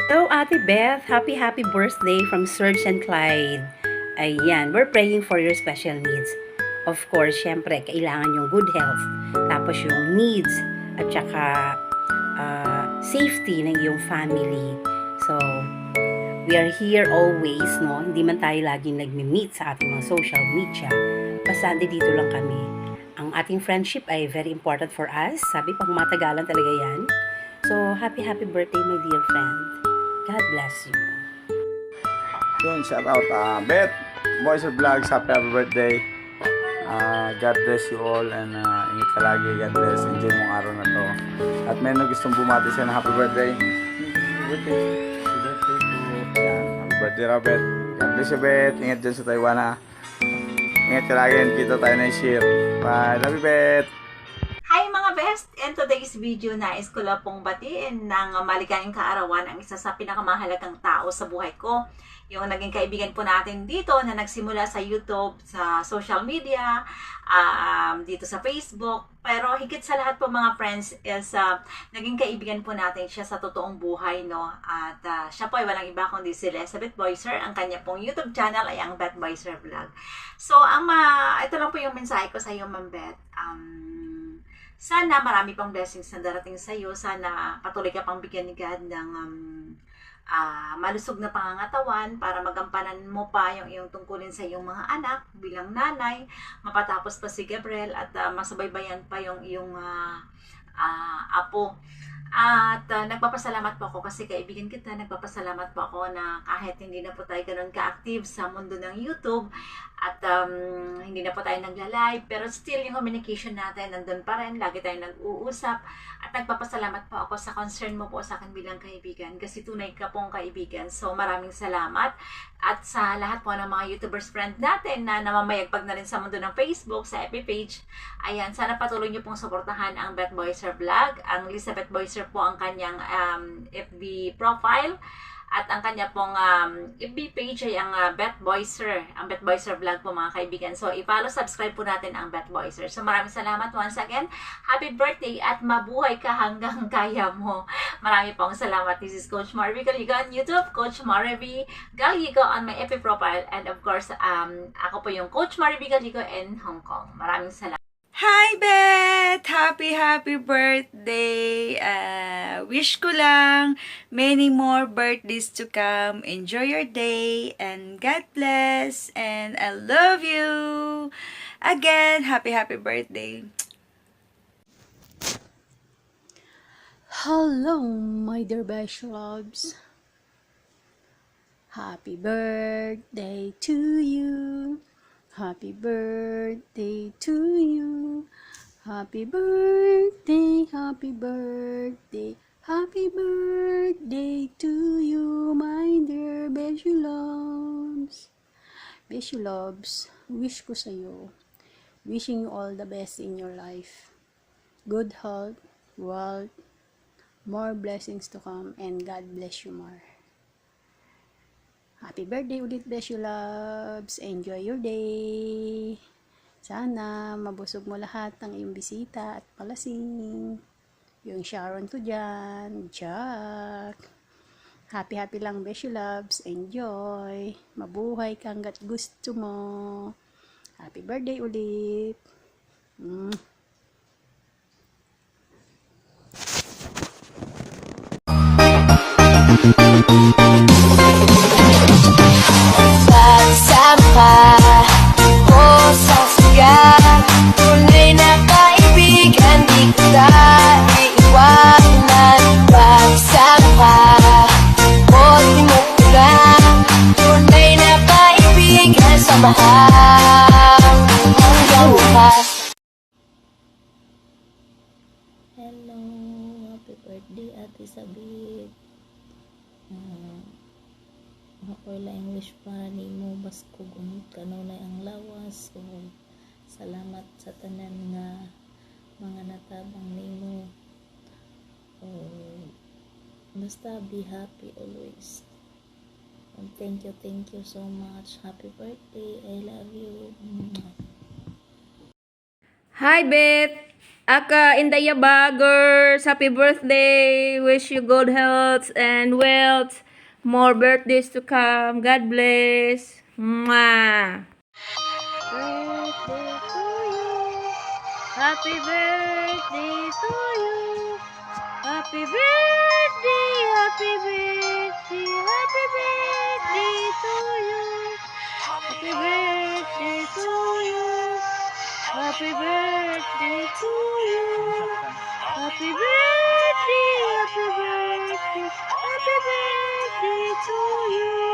So, Ate Beth, happy birthday from Serge and Clyde. Ayan, we're praying for your special needs. Of course, syempre, kailangan yung good health. Tapos yung needs at saka safety ng iyong family. So, we are here always, no? Hindi man tayo laging nagmi-meet sa ating mga social media. Basta dito lang kami. Ang ating friendship ay very important for us. Sabi, pag matagalan talaga yan. So, happy birthday, my dear friend. God bless you. Yun, shout out. Beth, Voice of Vlogs, happy birthday. God bless you all and ingat ka lagi. God bless. Enjoy mong araw na to. At may gustong bumati siya ng happy birthday. Happy birthday. Happy birthday po. Yan, happy birthday, Robert. God bless you, Beth. Ingat dyan sa Taiwan, ha. Ingat ka lagi. Kita tayo na i-share. Bye. Love you, Beth. Hi mga best! In today's video, nais ko lang pong batiin ng maligayang kaarawan ang isa sa pinakamahalagang tao sa buhay ko. Yung naging kaibigan po natin dito na nagsimula sa YouTube, sa social media, dito sa Facebook. Pero higit sa lahat po mga friends is naging kaibigan po natin siya sa totoong buhay, no? At siya po ay walang iba kundi si Elizabeth Boyser. Ang kanya pong YouTube channel ay ang Beth Boyser Vlog. So, ito lang po yung mensahe ko sa iyo, Ma'am Beth. Sana marami pang blessings na darating sa iyo. Sana patuloy ka pang bigyan ni God ng malusog na pangangatawan para magampanan mo pa yung iyong tungkulin sa iyong mga anak bilang nanay, mapatapos pa si Gabriel at masubaybayan pa yung iyong apo. At nagpapasalamat po ako kasi kaibigan kita, nagpapasalamat po ako na kahit hindi na po tayo ganun ka-active sa mundo ng YouTube at hindi na po tayo nagla-live, pero still yung communication natin nandun pa rin, lagi tayong nag-uusap at nagpapasalamat po ako sa concern mo po sa akin bilang kaibigan kasi tunay ka pong kaibigan. So maraming salamat at sa lahat po ng mga YouTubers friend natin na namamayagpag na rin sa mundo ng Facebook, sa FB page, ayan, sana patuloy niyo pong suportahan ang Beth Boyser Vlog. Ang Elizabeth Boyser po ang kanyang FB profile at ang kanya pong FB page ay ang Beth Boyser, ang Beth Boyser Vlog po mga kaibigan. So i-follow, subscribe po natin ang Beth Boyser. So maraming salamat once again. Happy birthday at mabuhay ka hanggang kaya mo. Marami pong salamat. This is Coach Marvy Galigo on YouTube, Coach Marvy Galigo on my FB profile, and of course ako po yung Coach Marvy Galigo in Hong Kong. Maraming salamat. Hi, Beth! Happy birthday! Wish ko lang many more birthdays to come. Enjoy your day and God bless and I love you! Again, happy birthday! Hello, my dear best loves. Happy birthday to you. Happy birthday to you. Happy birthday, happy birthday. Happy birthday to you, my dear Beshu loves. Beshu loves, wish ko sa'yo. Wishing you all the best in your life. Good health, wealth, more blessings to come, and God bless you more. Happy birthday ulit, Beshu loves. Enjoy your day. Sana mabusog mo lahat ng iyong bisita at palasing. Yung Sharon ko dyan, Jack. Happy lang, Beshu loves. Enjoy. Mabuhay ka hanggat gusto mo. Happy birthday ulit. Pagsama ko sa siya, tunay na kaibigan, di kita iiwanan. Pagsama ko tinutulang, tunay na kaibigan, samahan hanggang wakas. Hello, happy birthday Ate Sabit. Ako lang wish para ni mo baskog unod kanunay ang lawas. So, salamat sa tanan nga mga natabang nimo. Basta be happy always. And thank you so much. Happy birthday. I love you. Hi, Beth! Aka Indaya Bagers, happy birthday. Wish you good health and wealth. More birthdays to come. God bless. Mwah. Birthday to you. Happy birthday to you. Happy birthday, happy birthday, happy birthday to you. Happy birthday to you. Happy birthday to you. Happy birthday, happy birthday, happy birthday to you.